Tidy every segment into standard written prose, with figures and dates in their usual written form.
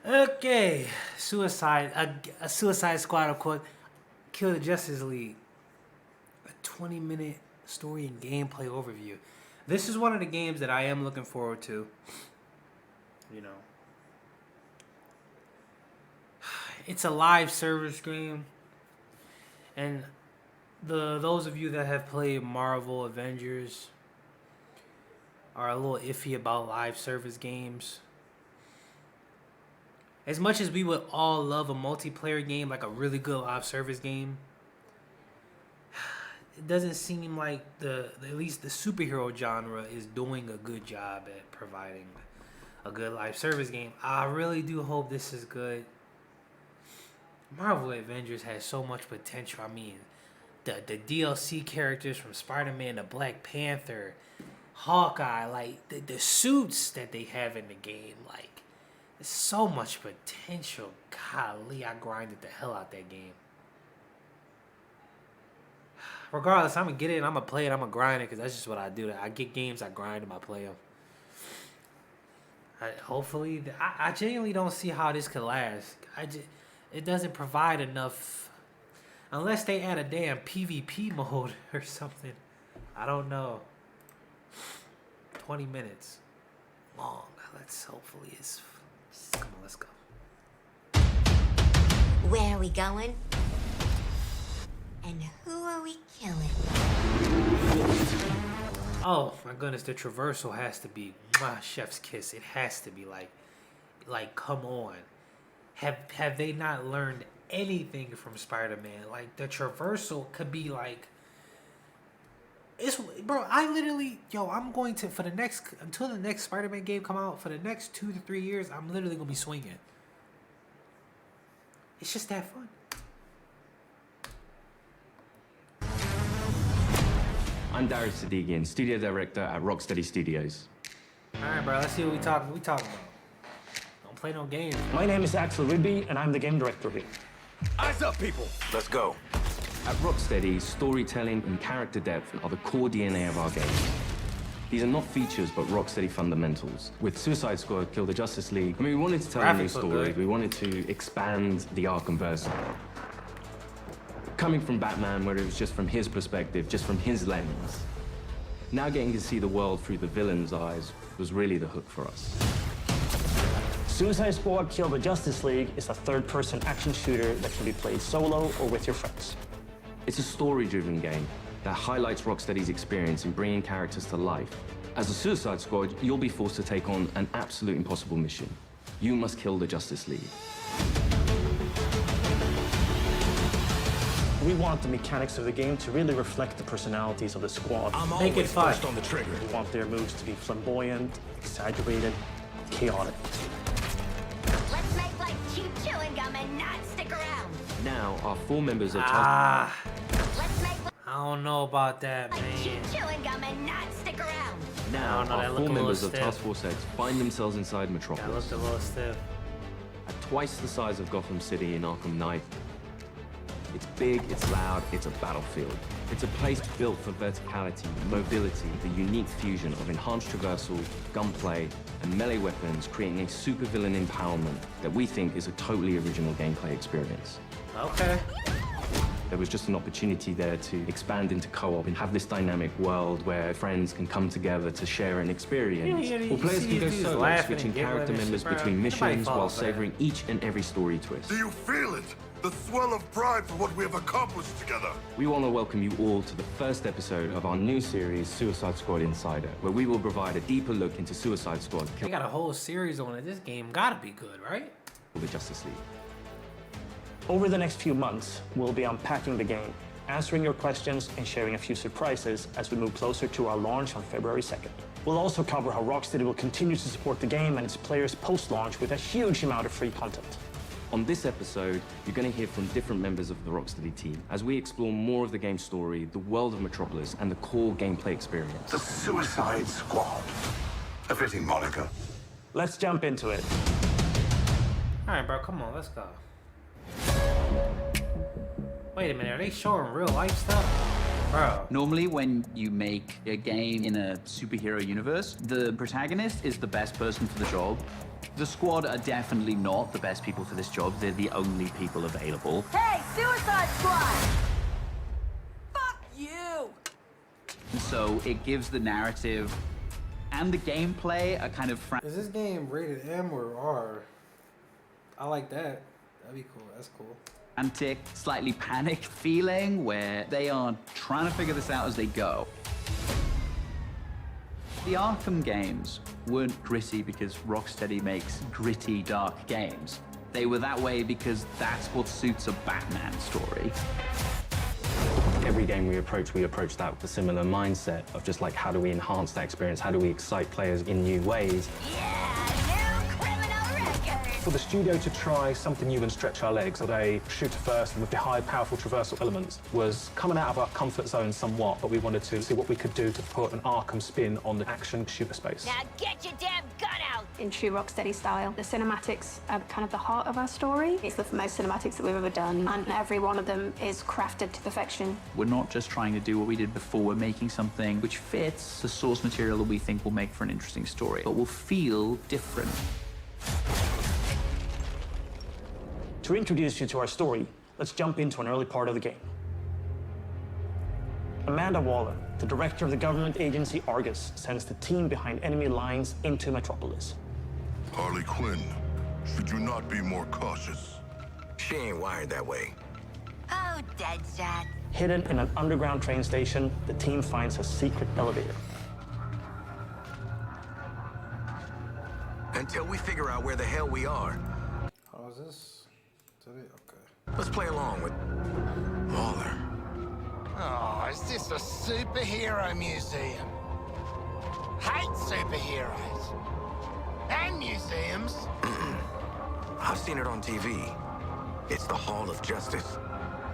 Okay, a Suicide Squad, of course, Kill the Justice League. A 20-minute story and gameplay overview. This is one of the games that I am looking forward to. You know, it's a live service game, and those of you that have played Marvel Avengers are a little iffy about live service games. As much as we would all love a multiplayer game, like a really good live service game, it doesn't seem like at least the superhero genre is doing a good job at providing a good live service game. I really do hope this is good. Marvel Avengers has so much potential. I mean, the DLC characters from Spider-Man to Black Panther, Hawkeye, like the suits that they have in the game, like there's so much potential. Golly, I grinded the hell out that game. Regardless, I'm gonna get it and I'm gonna play it. I'm gonna grind it because that's just what I do. I get games, I grind them, I play them. Hopefully, I genuinely don't see how this could last. It doesn't provide enough, unless they add a damn PvP mode or something. I don't know. 20 minutes long. Let's hopefully it's. Come on, let's go. Where are we going? And who are we killing? Oh my goodness, the traversal has to be chef's kiss. It has to be like come on. Have they not learned anything from Spider-Man? Like the traversal could be like. Bro, I literally, I'm going to, until the next Spider-Man game come out, for the next 2 to 3 years, I'm literally going to be swinging. It's just that fun. I'm Darius Sadigian, studio director at Rocksteady Studios. Alright, bro, let's see what we talking about. Don't play no games. My name is Axel Rydby, and I'm the game director here. Eyes up, people. Let's go. At Rocksteady, storytelling and character depth are the core DNA of our game. These are not features, but Rocksteady fundamentals. With Suicide Squad, Kill the Justice League, we wanted to tell a new story. We wanted to expand the Arkhamverse. Coming from Batman, where it was just from his perspective, just from his lens. Now getting to see the world through the villain's eyes was really the hook for us. Suicide Squad Kill the Justice League is a third-person action shooter that can be played solo or with your friends. It's a story-driven game that highlights Rocksteady's experience in bringing characters to life. As a Suicide Squad, you'll be forced to take on an absolute impossible mission. You must kill the Justice League. We want the mechanics of the game to really reflect the personalities of the squad. I'm Make it always fun. first on the trigger. We want their moves to be flamboyant, exaggerated, chaotic. Let's make like cheap chewing gum and not stick around. Now, our 4 members of Let's make I don't know about that, like cheap man. chewing gum and not stick around. Now, I don't know, that our look 4 a little members of stiff. Task Force X find themselves inside That Metropolis. looked a little stiff. At twice the size of Gotham City in Arkham Knight. It's big, it's loud, it's a battlefield. It's a place built for verticality, mobility, the unique fusion of enhanced traversal, gunplay, and melee weapons, creating a supervillain empowerment that we think is a totally original gameplay experience. Okay. There was just an opportunity there to expand into co-op and have this dynamic world where friends can come together to share an experience. Yeah, you Or players see can go these solo, laughing switching and giggling character and shit, members bro. between Nobody missions falls while for that. savoring each and every story twist. Do you feel it? The swell of pride for what we have accomplished together. We want to welcome you all to the first episode of our new series, Suicide Squad Insider, where we will provide a deeper look into Suicide Squad, They got a whole series on it. This game gotta be good, right? Kill the Justice League. Over the next few months, we'll be unpacking the game, answering your questions, and sharing a few surprises as we move closer to our launch on February 2nd. We'll also cover how Rocksteady will continue to support the game and its players post-launch with a huge amount of free content. On this episode, you're going to hear from different members of the Rocksteady team as we explore more of the game's story, the world of Metropolis, and the core gameplay experience. The Suicide Squad. A fitting moniker. Let's jump into it. Alright, bro, come on, let's go. Wait a minute, are they showing real life stuff? Bro. Normally, when you make a game in a superhero universe, the protagonist is the best person for the job. The squad are definitely not the best people for this job. They're the only people available. Hey, Suicide Squad! Fuck you! So it gives the narrative and the gameplay a kind of Is this game rated M or R? I like that. That'd be cool. That's cool. frantic, slightly panicked feeling where they are trying to figure this out as they go. The Arkham games weren't gritty because Rocksteady makes gritty, dark games. They were that way because that's what suits a Batman story. Every game we approach that with a similar mindset of just like, how do we enhance that experience? How do we excite players in new ways? Yeah, new criminal record! For the studio to try something new and stretch our legs at a shooter first and with the high, powerful traversal elements was coming out of our comfort zone somewhat, but we wanted to see what we could do to put an Arkham spin on the action shooter space. Now get your damn gun out! In true Rocksteady style, the cinematics are kind of the heart of our story. It's the most cinematics that we've ever done, and every one of them is crafted to perfection. We're not just trying to do what we did before, we're making something which fits the source material that we think will make for an interesting story, but will feel different. To introduce you to our story, let's jump into an early part of the game. Amanda Waller, the director of the government agency Argus, sends the team behind enemy lines into Metropolis. Harley Quinn, should you not be more cautious? She ain't wired that way. Oh, Deadshot. Hidden in an underground train station, the team finds a secret elevator. Until we figure out where the hell we are. How is this? Today? Okay. Let's play along with Waller. Oh, is this a superhero museum? Hate superheroes. And museums. I've seen it on TV. It's the Hall of Justice.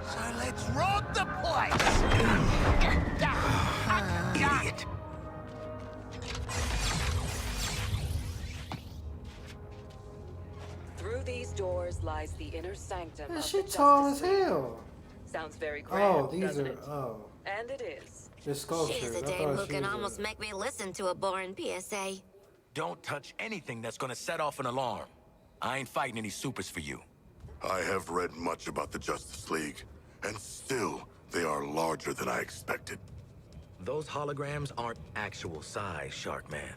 So let's rob the place! Idiot. Through these doors lies the inner sanctum That of shit the tall as Justice League. hell. Sounds very grand, Oh, these doesn't are it? And it is. the sculptures. She's a I dame thought who she can was almost make me listen to a boring PSA. Don't touch anything that's gonna set off an alarm. I ain't fighting any supers for you. I have read much about the Justice League, and still, they are larger than I expected. Those holograms aren't actual size, Sharkman.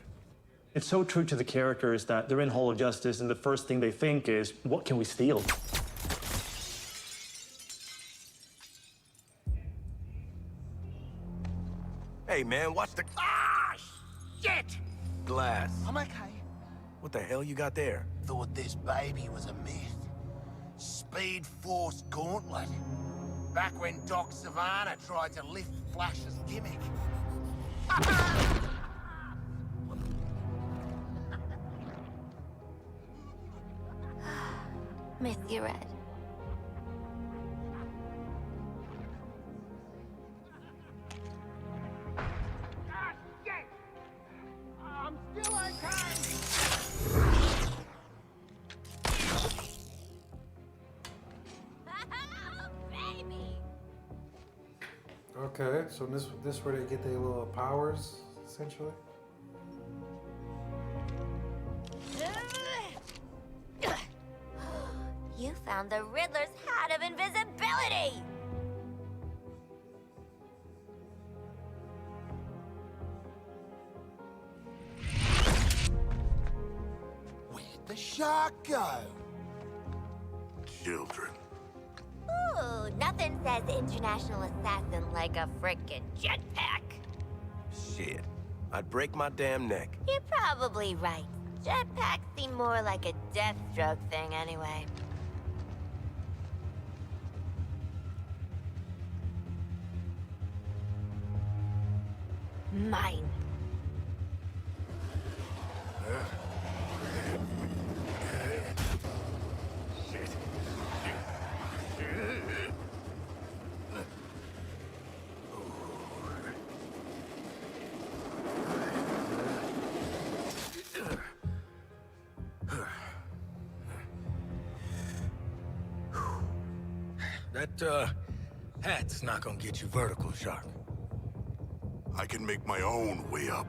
It's so true to the characters that they're in Hall of Justice, and the first thing they think is, what can we steal? Hey, man, watch the... Ah, shit! glass. I'm okay. What the hell you got there? Thought this baby was a myth. Speed Force Gauntlet. Back when Doc Savannah tried to lift Flash's gimmick. Miss you, Red. Ah, shit! I'm still okay! Baby! Okay, so this where they get their little powers, essentially. You found the Riddler's hat of invisibility! Where'd the shark go? Children. Ooh, nothing says international assassin like a frickin' jetpack. Shit. I'd break my damn neck. You're probably right. Jetpacks seem more like a Deathstroke thing anyway. Mine. That, hat's not gonna get you vertical, Shark. I can make my own way up.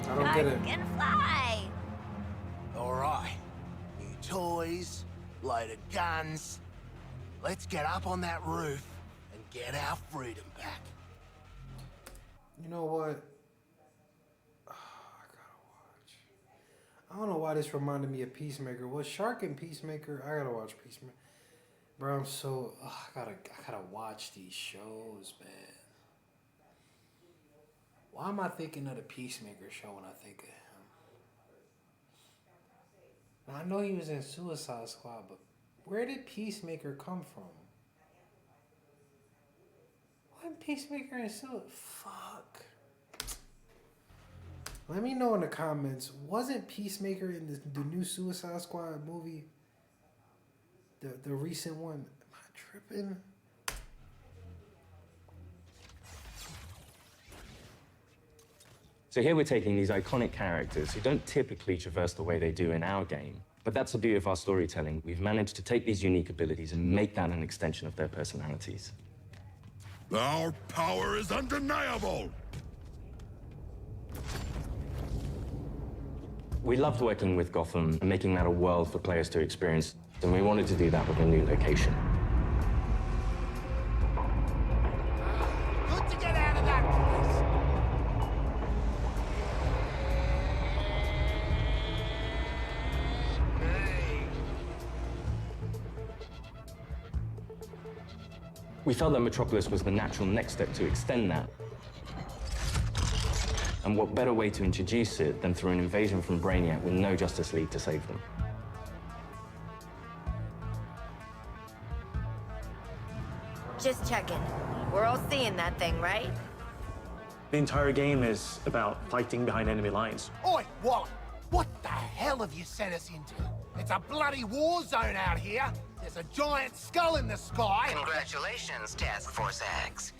I don't get it. I can fly. All right. New toys, loaded guns. Let's get up on that roof and get our freedom back. You know what? Oh, I gotta watch. I don't know why this reminded me of Peacemaker. Was Shark and Peacemaker? I gotta watch Peacemaker. Bro, I'm so I gotta watch these shows, man. Why am I thinking of the Peacemaker show when I think of him? Now, I know he was in Suicide Squad, but where did Peacemaker come from? Wasn't Peacemaker in Suicide? Fuck. Let me know in the comments. Wasn't Peacemaker in the new Suicide Squad movie? The recent one? Am I tripping? So here we're taking these iconic characters who don't typically traverse the way they do in our game, but that's the beauty of our storytelling. We've managed to take these unique abilities and make that an extension of their personalities. Our power is undeniable! We loved working with Gotham and making that a world for players to experience, and we wanted to do that with a new location. Good to get out of that place. We felt that Metropolis was the natural next step to extend that. And what better way to introduce it than through an invasion from Brainiac with no Justice League to save them? Just checking. We're all seeing that thing, right? The entire game is about fighting behind enemy lines. Oi, Wally! What the hell have you sent us into? It's a bloody war zone out here. There's a giant skull in the sky. Congratulations, Task Force X.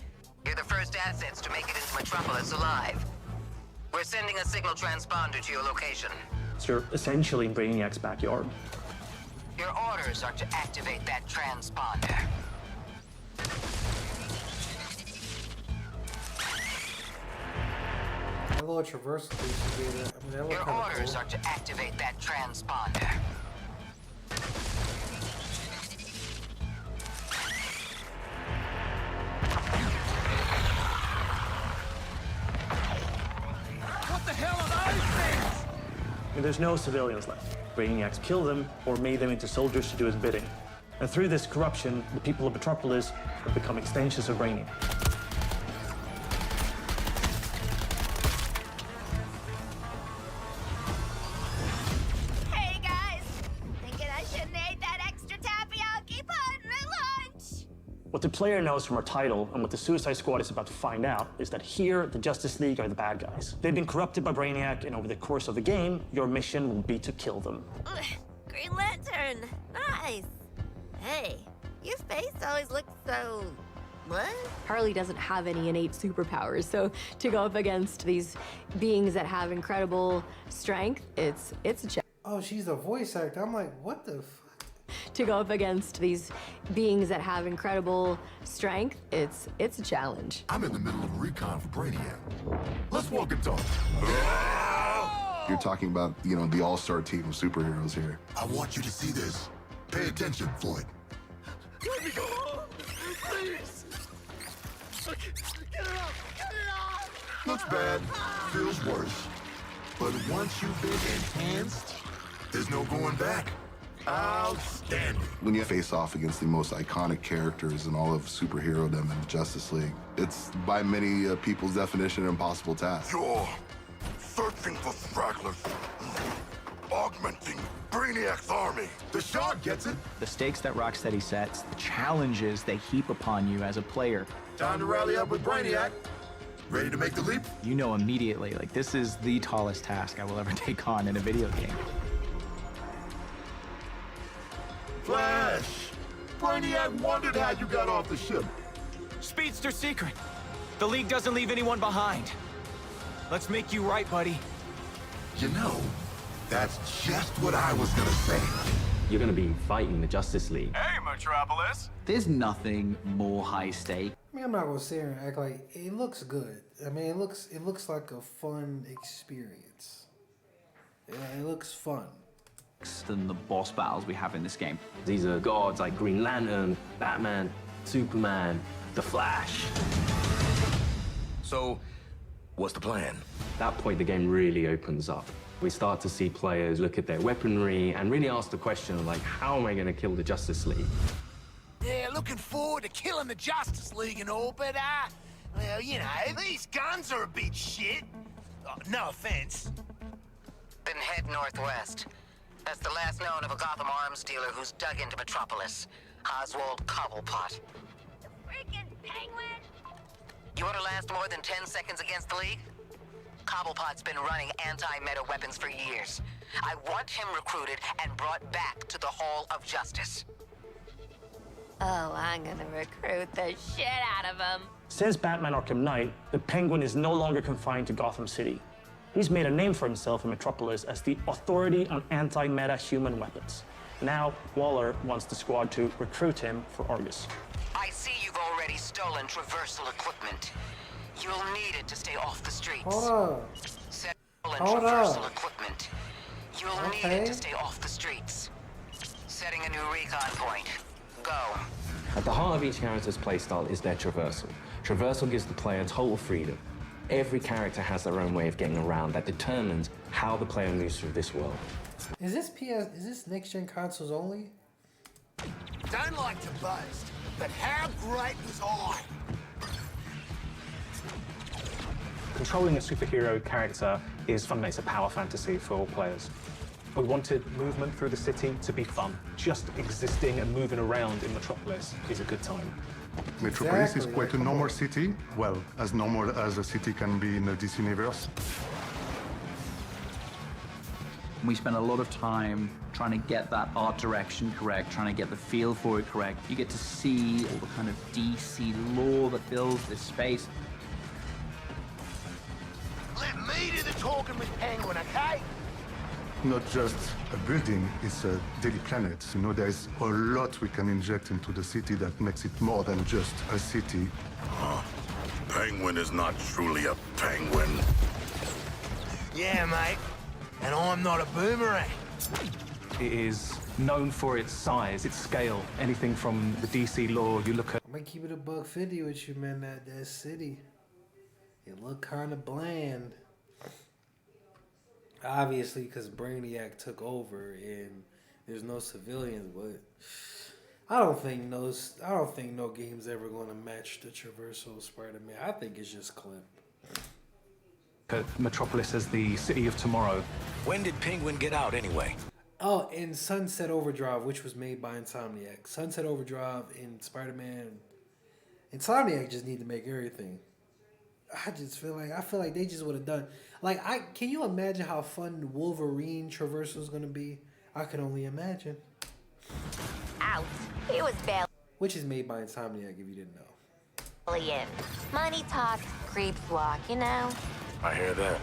You're the first assets to make it into Metropolis alive. We're sending a signal transponder to your location. So you're essentially in Brainiac's backyard. Your orders are to activate that transponder. That little traversal piece you did, that looked Your kinda orders cool. are to activate that transponder. What the hell are those things? And there's no civilians left. Brainiac's killed them or made them into soldiers to do his bidding. And through this corruption, the people of Metropolis have become extensions of Brainiac. Hey guys! Thinking I shouldn't ate that extra takoyaki put in my lunch? What the player knows from our title and what the Suicide Squad is about to find out is that here, the Justice League are the bad guys. They've been corrupted by Brainiac, and over the course of the game, your mission will be to kill them. Ugh, Green Lantern! Nice! Hey, your face always looks so... what? Harley doesn't have any innate superpowers, so to go up against these beings that have incredible strength, it's a challenge. Oh, she's a voice actor. I'm like, what the fuck? To go up against these beings that have incredible strength, it's a challenge. I'm in the middle of a recon for Brainiac. Let's walk and talk. You're talking about, you know, the all-star team of superheroes here. I want you to see this. Pay attention, Floyd. Let me go! Please! Get it up! Get it up! Looks bad. Feels worse. But once you've been enhanced, there's no going back. Outstanding. When you face off against the most iconic characters in all of superherodom and the Justice League, it's by many people's definition an impossible task. You're searching for stragglers. Augmenting Brainiac's army. The Shard gets it. The stakes that Rocksteady sets, the challenges they heap upon you as a player. Time to rally up with Brainiac. Ready to make the leap? You know immediately, like, this is the tallest task I will ever take on in a video game. Flash! Brainiac wondered how you got off the ship. Speedster secret. The League doesn't leave anyone behind. Let's make you right, buddy. You know, that's just what I was gonna say. You're going to be fighting the Justice League. Hey, Metropolis! There's nothing more high stake. I mean, I'm not gonna sit here and act like it looks good. I mean, it looks like a fun experience. It looks fun. Than the boss battles we have in this game. These are gods like Green Lantern, Batman, Superman, The Flash. So, what's the plan? At that point, the game really opens up. We start to see players look at their weaponry and really ask the question of, like, how am I going to kill the Justice League? Yeah, looking forward to killing the Justice League and all, but, well, you know, these guns are a bit shit. No offense. Then head northwest. That's the last known of a Gotham arms dealer who's dug into Metropolis. Oswald Cobblepot. Freaking Penguin! You want to last more than 10 seconds against the League? Cobblepot's been running anti-meta weapons for years. I want him recruited and brought back to the Hall of Justice. Oh, I'm gonna recruit the shit out of him. Since Batman Arkham Knight, the Penguin is no longer confined to Gotham City. He's made a name for himself in Metropolis as the authority on anti-meta human weapons. Now, Waller wants the squad to recruit him for Argus. I see you've already stolen traversal equipment. You'll need it to stay off the streets. Hold up. Stolen Hold traversal up. equipment. You'll need it to stay off the streets. Setting a new recon point. Go. At the heart of each character's playstyle is their traversal. Traversal gives the player total freedom. Every character has their own way of getting around that determines how the player moves through this world. Is this next gen consoles only? Don't like to boast, but how great was I? Controlling a superhero character is fun. It's a power fantasy for all players. We wanted movement through the city to be fun. Just existing and moving around in Metropolis is a good time. Metropolis is quite a normal city. Well, as normal as a city can be in the DC universe. We spent a lot of time trying to get that art direction correct, trying to get the feel for it correct. You get to see all the kind of DC lore that builds this space. Let me do the talking with Penguin, okay? Not just a building, it's a daily planet. You know, there's a lot we can inject into the city that makes it more than just a city. Penguin is not truly a penguin. Yeah, mate. And I'm not a boomerang. It is known for its size, its scale. Anything from the DC lore, you look at. I'm gonna keep it $150 with you, man. That city, it look kind of bland. Obviously, because Brainiac took over and there's no civilians, but I don't think no game's ever going to match the traversal of Spider-Man. I think it's just Clint. Metropolis as the city of tomorrow. When did Penguin get out anyway? Oh, and Sunset Overdrive, which was made by Insomniac. Sunset Overdrive and Spider-Man. Insomniac just need to make everything. I feel like they just would have done. Like, can you imagine how fun Wolverine traversal is gonna be? I can only imagine. Out. He was Which is made by Insomniac, if you didn't know. barely in. Money talk, creeps walk, you know? I hear that.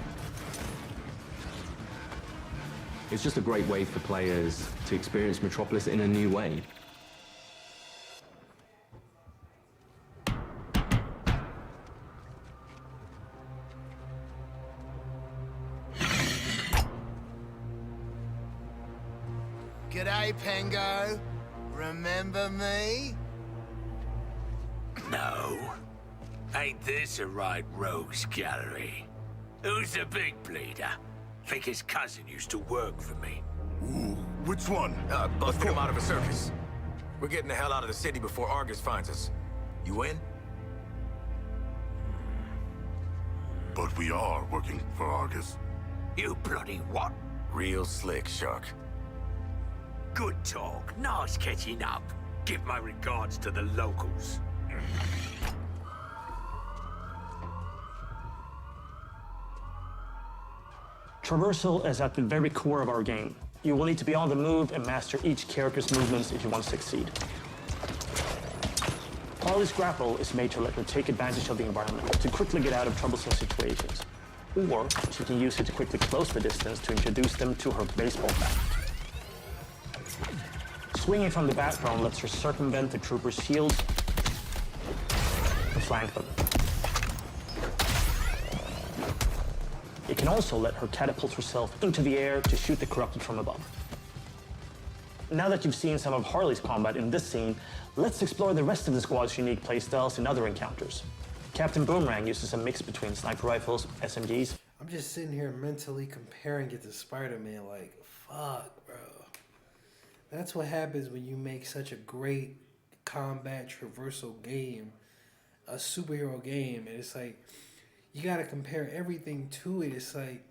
It's just a great way for players to experience Metropolis in a new way. G'day, Pengo. Remember me? No. Ain't this a right rogues gallery? Who's the big bleeder? Think his cousin used to work for me. Ooh, which one? Busted him out of a circus. We're getting the hell out of the city before Argus finds us. You in? But we are working for Argus. You bloody what? Real slick, Shark. Good talk. Nice catching up. Give my regards to the locals. Traversal is at the very core of our game. You will need to be on the move and master each character's movements if you want to succeed. Harley's grapple is made to let her take advantage of the environment to quickly get out of troublesome situations. Or she can use it to quickly close the distance to introduce them to her baseball bat. Swinging from the background lets her circumvent the troopers' shields and flank them. It can also let her catapult herself into the air to shoot the corrupted from above. Now that you've seen some of Harley's combat in this scene, let's explore the rest of the squad's unique playstyles in other encounters. Captain Boomerang uses a mix between sniper rifles, SMGs. I'm just sitting here mentally comparing it to Spider-Man, like, fuck, bro. That's what happens when you make such a great combat traversal game, a superhero game, and it's like, you gotta compare everything to it. It's like,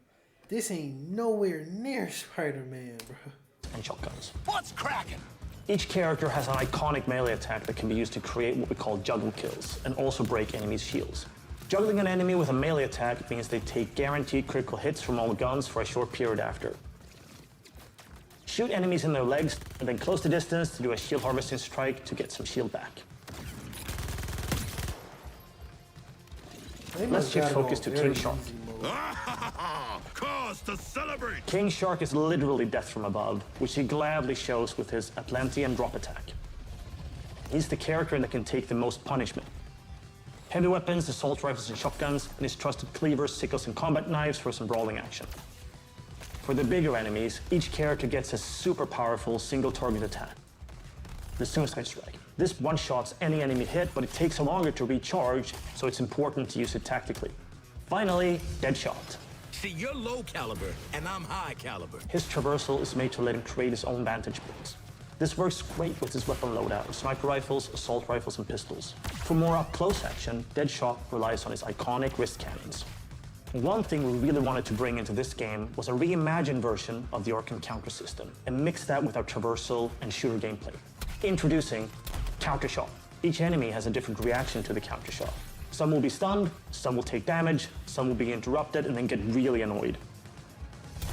this ain't nowhere near Spider-Man, bro. And shotguns. What's cracking? Each character has an iconic melee attack that can be used to create what we call juggle kills and also break enemies' shields. Juggling an enemy with a melee attack means they take guaranteed critical hits from all guns for a short period after. Shoot enemies in their legs and then close the distance to do a shield harvesting strike to get some shield back. Let's shift focus to King Shark. Cause to celebrate! King Shark is literally death from above, which he gladly shows with his Atlantean drop attack. He's the character that can take the most punishment. Heavy weapons, assault rifles and shotguns, and his trusted cleavers, sickles and combat knives for some brawling action. For the bigger enemies, each character gets a super powerful single target attack, the Suicide Strike. This one-shots any enemy hit, but it takes longer to recharge, so it's important to use it tactically. Finally, Deadshot. See, you're low caliber, and I'm high caliber. His traversal is made to let him create his own vantage points. This works great with his weapon loadout of sniper rifles, assault rifles, and pistols. For more up-close action, Deadshot relies on his iconic wrist cannons. One thing we really wanted to bring into this game was a reimagined version of the Arkham counter system, and mix that with our traversal and shooter gameplay. Introducing Counter Shot. Each enemy has a different reaction to the counter shot. Some will be stunned, some will take damage, some will be interrupted and then get really annoyed.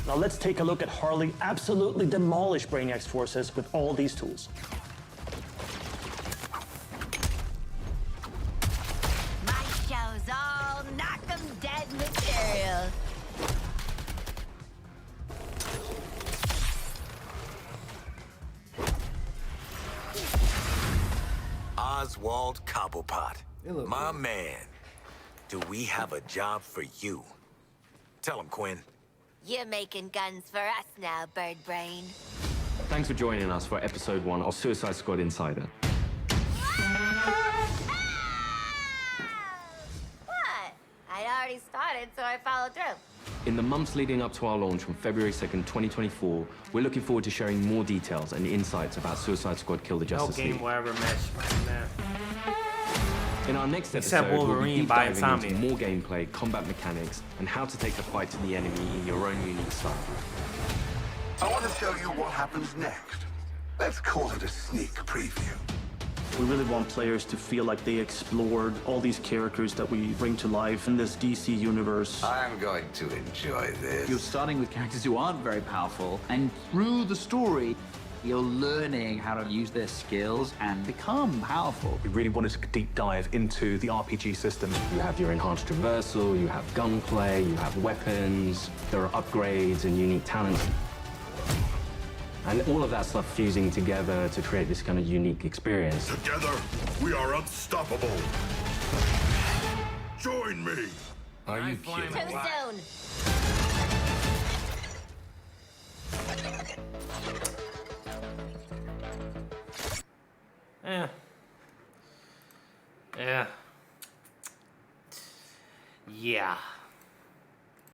Now let's take a look at Harley absolutely demolish Brainiac's forces with all these tools. My show's all knock 'em dead material. Oswald Cobblepot, my man. Do we have a job for you? Tell him, Quinn. You're making guns for us now, Bird Brain. Thanks for joining us for episode 1 of Suicide Squad Insider. What? I'd already started, so I followed through. In the months leading up to our launch from February 2nd, 2024, we're looking forward to sharing more details and insights about Suicide Squad Kill the Justice No League. game will ever match Spider-Man. In our next Except episode, we'll be Wolverine deep by diving Insomniac. into more gameplay, combat mechanics, and how to take the fight to the enemy in your own unique style. I want to show you what happens next. Let's call it a sneak preview. We really want players to feel like they explored all these characters that we bring to life in this DC universe. I'm going to enjoy this. You're starting with characters who aren't very powerful, and through the story, you're learning how to use their skills and become powerful. We really wanted to deep dive into the RPG system. You have your enhanced traversal, you have gunplay, you have weapons, there are upgrades and unique talents. And all of that stuff fusing together to create this kind of unique experience. Together, we are unstoppable. Join me. Are you kidding? Too soon. Yeah. Yeah.